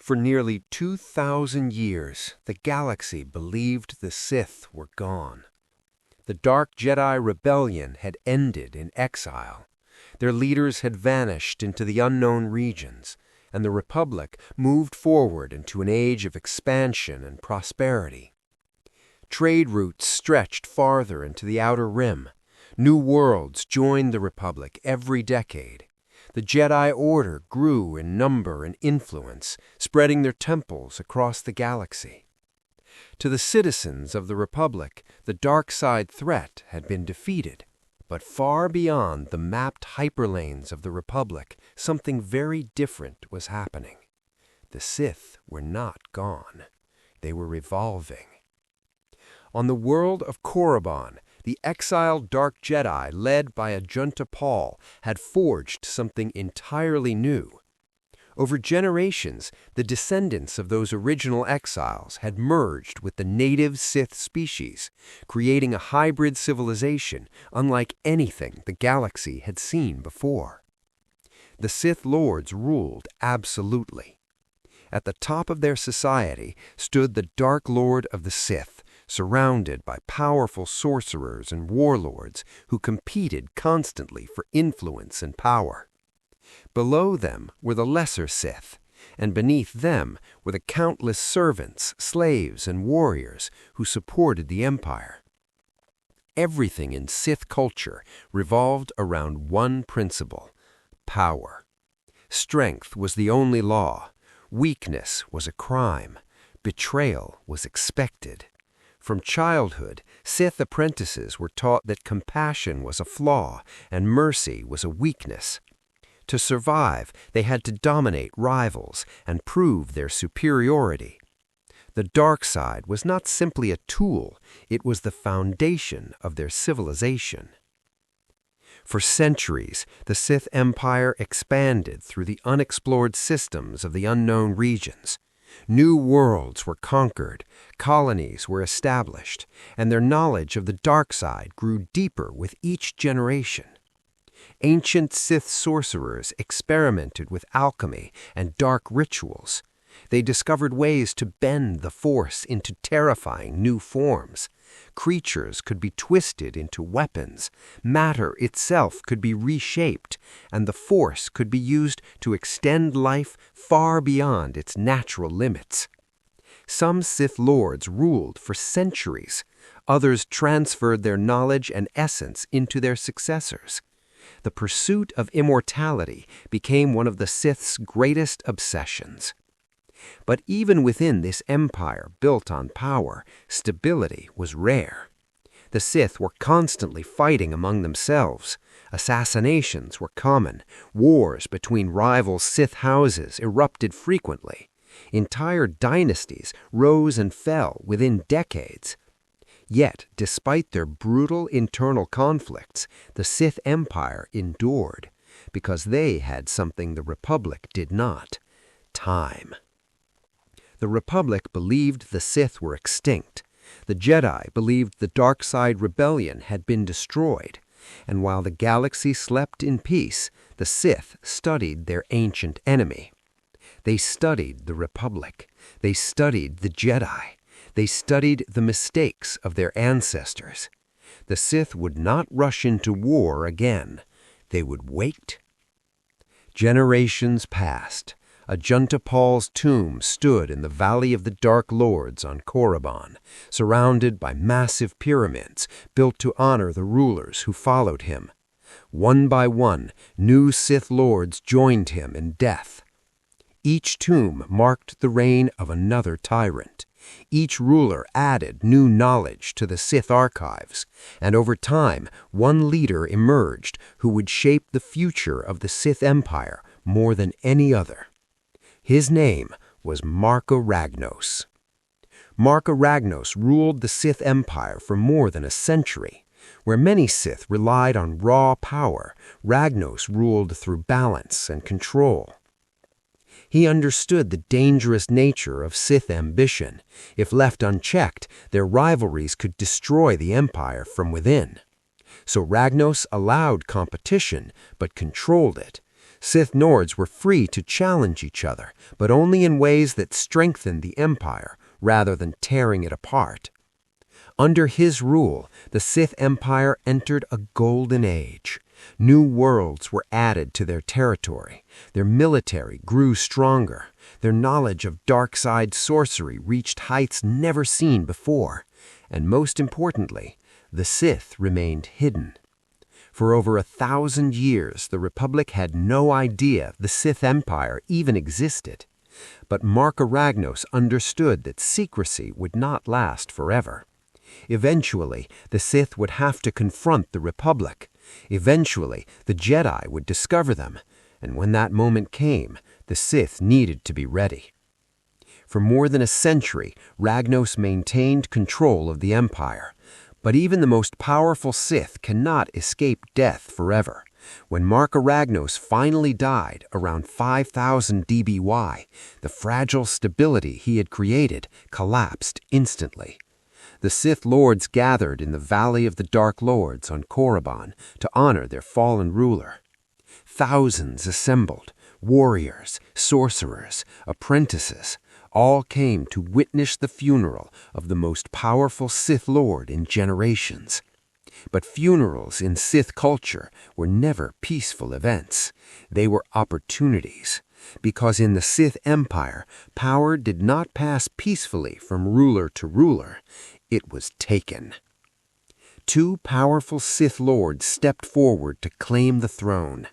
For nearly 2,000 years, the galaxy believed the Sith were gone. The Dark Jedi Rebellion had ended in exile. Their leaders had vanished into the unknown regions, and the Republic moved forward into an age of expansion and prosperity. Trade routes stretched farther into the Outer Rim. New worlds joined the Republic every decade. The Jedi Order grew in number and influence, spreading their temples across the galaxy. To the citizens of the Republic, the dark side threat had been defeated. But far beyond the mapped hyperlanes of the Republic, something very different was happening. The Sith were not gone. They were revolving. On the world of Korriban, the exiled Dark Jedi, led by Ajunta Pall, had forged something entirely new. Over generations, the descendants of those original exiles had merged with the native Sith species, creating a hybrid civilization unlike anything the galaxy had seen before. The Sith Lords ruled absolutely. At the top of their society stood the Dark Lord of the Sith, surrounded by powerful sorcerers and warlords who competed constantly for influence and power. Below them were the lesser Sith, and beneath them were the countless servants, slaves, and warriors who supported the Empire. Everything in Sith culture revolved around one principle: power. Strength was the only law. Weakness was a crime. Betrayal was expected. From childhood, Sith apprentices were taught that compassion was a flaw and mercy was a weakness. To survive, they had to dominate rivals and prove their superiority. The dark side was not simply a tool, it was the foundation of their civilization. For centuries, the Sith Empire expanded through the unexplored systems of the unknown regions. New worlds were conquered, colonies were established, and their knowledge of the dark side grew deeper with each generation. Ancient Sith sorcerers experimented with alchemy and dark rituals. They discovered ways to bend the Force into terrifying new forms. Creatures could be twisted into weapons, matter itself could be reshaped, and the Force could be used to extend life far beyond its natural limits. Some Sith Lords ruled for centuries. Others transferred their knowledge and essence into their successors. The pursuit of immortality became one of the Sith's greatest obsessions. But even within this empire built on power, stability was rare. The Sith were constantly fighting among themselves. Assassinations were common. Wars between rival Sith houses erupted frequently. Entire dynasties rose and fell within decades. Yet, despite their brutal internal conflicts, the Sith Empire endured, because they had something the Republic did not: time. The Republic believed the Sith were extinct. The Jedi believed the Dark Side Rebellion had been destroyed. And while the galaxy slept in peace, the Sith studied their ancient enemy. They studied the Republic. They studied the Jedi. They studied the mistakes of their ancestors. The Sith would not rush into war again. They would wait. Generations passed. Ajunta Pall's tomb stood in the Valley of the Dark Lords on Korriban, surrounded by massive pyramids built to honor the rulers who followed him. One by one, new Sith Lords joined him in death. Each tomb marked the reign of another tyrant. Each ruler added new knowledge to the Sith archives, and over time, one leader emerged who would shape the future of the Sith Empire more than any other. His name was Marka Ragnos. Marka Ragnos ruled the Sith Empire for more than a century. Where many Sith relied on raw power, Ragnos ruled through balance and control. He understood the dangerous nature of Sith ambition. If left unchecked, their rivalries could destroy the Empire from within. So Ragnos allowed competition, but controlled it. Sith Lords were free to challenge each other, but only in ways that strengthened the Empire rather than tearing it apart. Under his rule, the Sith Empire entered a golden age. New worlds were added to their territory. Their military grew stronger. Their knowledge of dark side sorcery reached heights never seen before. And most importantly, the Sith remained hidden. For over 1,000 years, the Republic had no idea the Sith Empire even existed. But Marka Ragnos understood that secrecy would not last forever. Eventually, the Sith would have to confront the Republic. Eventually, the Jedi would discover them, and when that moment came, the Sith needed to be ready. For more than a century, Ragnos maintained control of the Empire. But even the most powerful Sith cannot escape death forever. When Marka Ragnos finally died around 5000 DBY, the fragile stability he had created collapsed instantly. The Sith Lords gathered in the Valley of the Dark Lords on Korriban to honor their fallen ruler. Thousands assembled, warriors, sorcerers, apprentices, all came to witness the funeral of the most powerful Sith Lord in generations. But funerals in Sith culture were never peaceful events. They were opportunities, because in the Sith Empire, power did not pass peacefully from ruler to ruler. It was taken. Two powerful Sith Lords stepped forward to claim the throne.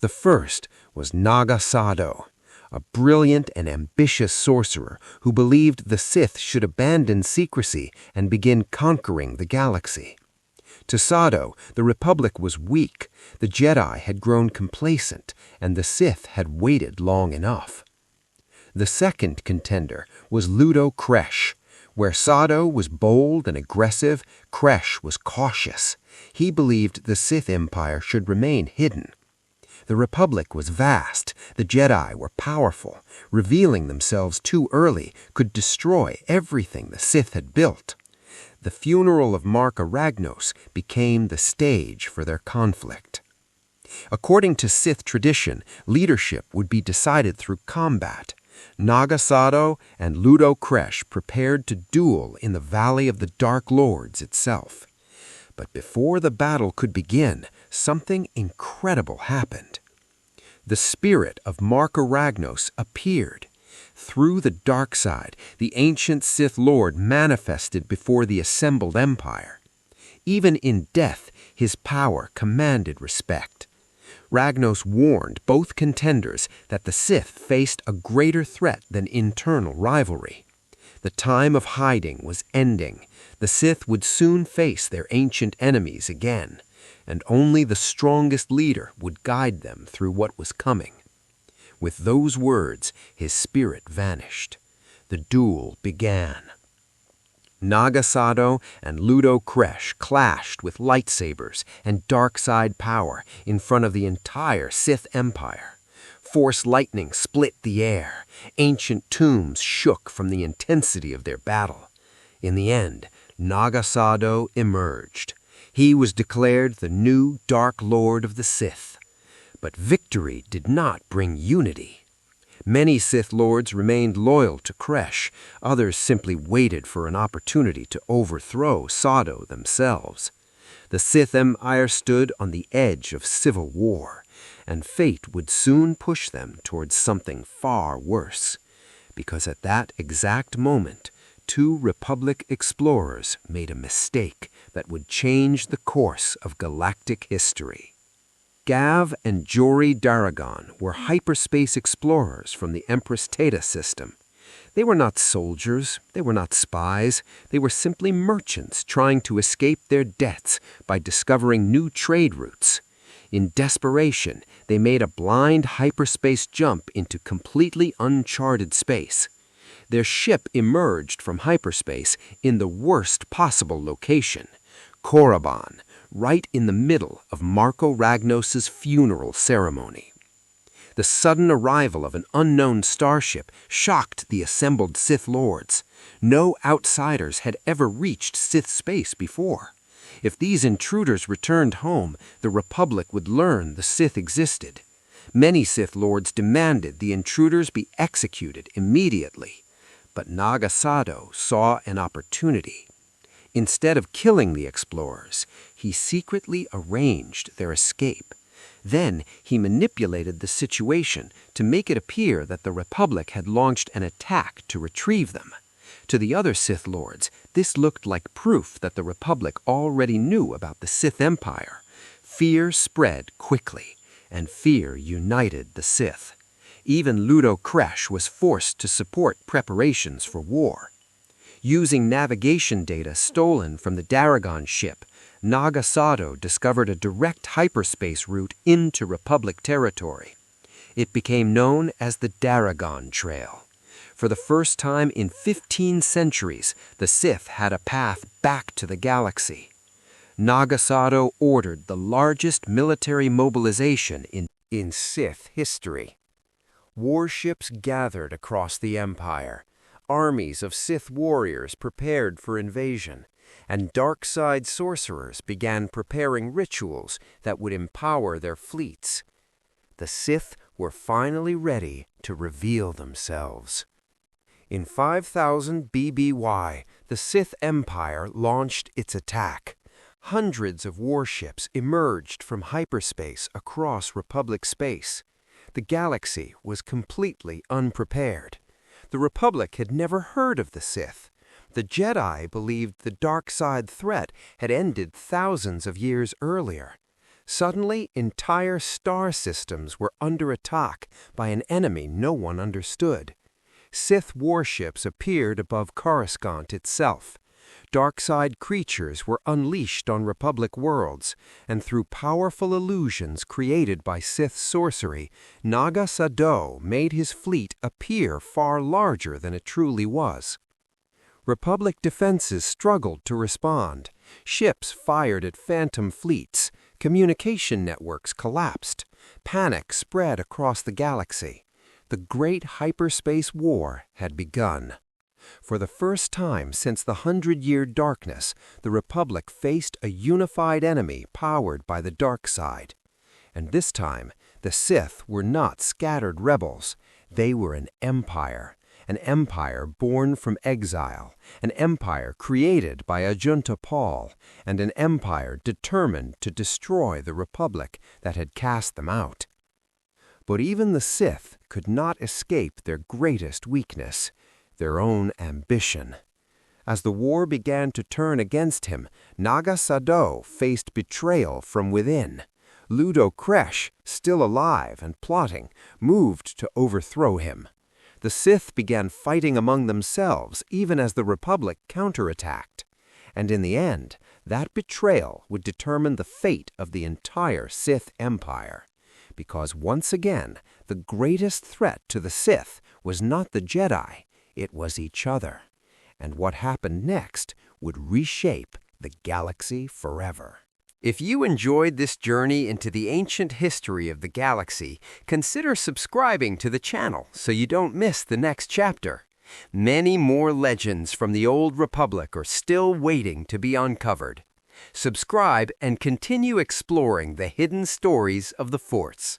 The first was Naga Sado, a brilliant and ambitious sorcerer who believed the Sith should abandon secrecy and begin conquering the galaxy. To Sado, the Republic was weak, the Jedi had grown complacent, and the Sith had waited long enough. The second contender was Ludo Kressh. Where Sado was bold and aggressive, Kressh was cautious. He believed the Sith Empire should remain hidden. The Republic was vast, the Jedi were powerful. Revealing themselves too early could destroy everything the Sith had built. The funeral of Marka Ragnos became the stage for their conflict. According to Sith tradition, leadership would be decided through combat. Naga Sado and Ludo Kressh prepared to duel in the Valley of the Dark Lords itself. But before the battle could begin, something incredible happened. The spirit of Marka Ragnos appeared. Through the dark side, the ancient Sith Lord manifested before the assembled Empire. Even in death, his power commanded respect. Ragnos warned both contenders that the Sith faced a greater threat than internal rivalry. The time of hiding was ending. The Sith would soon face their ancient enemies again, and only the strongest leader would guide them through what was coming. With those words, his spirit vanished. The duel began. Naga Sado and Ludo Kressh clashed with lightsabers and dark side power in front of the entire Sith Empire. Force lightning split the air. Ancient tombs shook from the intensity of their battle. In the end, Naga Sado emerged. He was declared the new Dark Lord of the Sith. But victory did not bring unity. Many Sith Lords remained loyal to Kressh. Others simply waited for an opportunity to overthrow Sadow themselves. The Sith Empire stood on the edge of civil war, and fate would soon push them towards something far worse. Because at that exact moment, two Republic explorers made a mistake that would change the course of galactic history. Gav and Jory Daragon were hyperspace explorers from the Empress Theta system. They were not soldiers, they were not spies, they were simply merchants trying to escape their debts by discovering new trade routes. In desperation, they made a blind hyperspace jump into completely uncharted space. Their ship emerged from hyperspace in the worst possible location, Korriban, right in the middle of Marka Ragnos' funeral ceremony. The sudden arrival of an unknown starship shocked the assembled Sith Lords. No outsiders had ever reached Sith space before. If these intruders returned home, the Republic would learn the Sith existed. Many Sith Lords demanded the intruders be executed immediately, but Naga Sado saw an opportunity. Instead of killing the explorers, he secretly arranged their escape. Then he manipulated the situation to make it appear that the Republic had launched an attack to retrieve them. To the other Sith Lords, this looked like proof that the Republic already knew about the Sith Empire. Fear spread quickly, and fear united the Sith. Even Ludo Kressh was forced to support preparations for war. Using navigation data stolen from the Daragon ship, Naga Sado discovered a direct hyperspace route into Republic territory. It became known as the Daragon Trail. For the first time in 15 centuries, the Sith had a path back to the galaxy. Naga Sado ordered the largest military mobilization in Sith history. Warships gathered across the Empire. Armies of Sith warriors prepared for invasion, and dark side sorcerers began preparing rituals that would empower their fleets. The Sith were finally ready to reveal themselves. In 5000 BBY, the Sith Empire launched its attack. Hundreds of warships emerged from hyperspace across Republic space. The galaxy was completely unprepared. The Republic had never heard of the Sith. The Jedi believed the dark side threat had ended thousands of years earlier. Suddenly, entire star systems were under attack by an enemy no one understood. Sith warships appeared above Coruscant itself. Dark-side creatures were unleashed on Republic worlds, and through powerful illusions created by Sith sorcery, Naga Sadow made his fleet appear far larger than it truly was. Republic defenses struggled to respond. Ships fired at phantom fleets. Communication networks collapsed. Panic spread across the galaxy. The Great Hyperspace War had begun. For the first time since the 100-year darkness, the Republic faced a unified enemy powered by the dark side. And this time, the Sith were not scattered rebels. They were an empire born from exile, an empire created by Ajunta Pall, and an empire determined to destroy the Republic that had cast them out. But even the Sith could not escape their greatest weakness, their own ambition. As the war began to turn against him, Naga Sadow faced betrayal from within. Ludo Kressh, still alive and plotting, moved to overthrow him. The Sith began fighting among themselves even as the Republic counterattacked. And in the end, that betrayal would determine the fate of the entire Sith Empire. Because once again, the greatest threat to the Sith was not the Jedi, it was each other. And what happened next would reshape the galaxy forever. If you enjoyed this journey into the ancient history of the galaxy, consider subscribing to the channel so you don't miss the next chapter. Many more legends from the Old Republic are still waiting to be uncovered. Subscribe and continue exploring the hidden stories of the Force.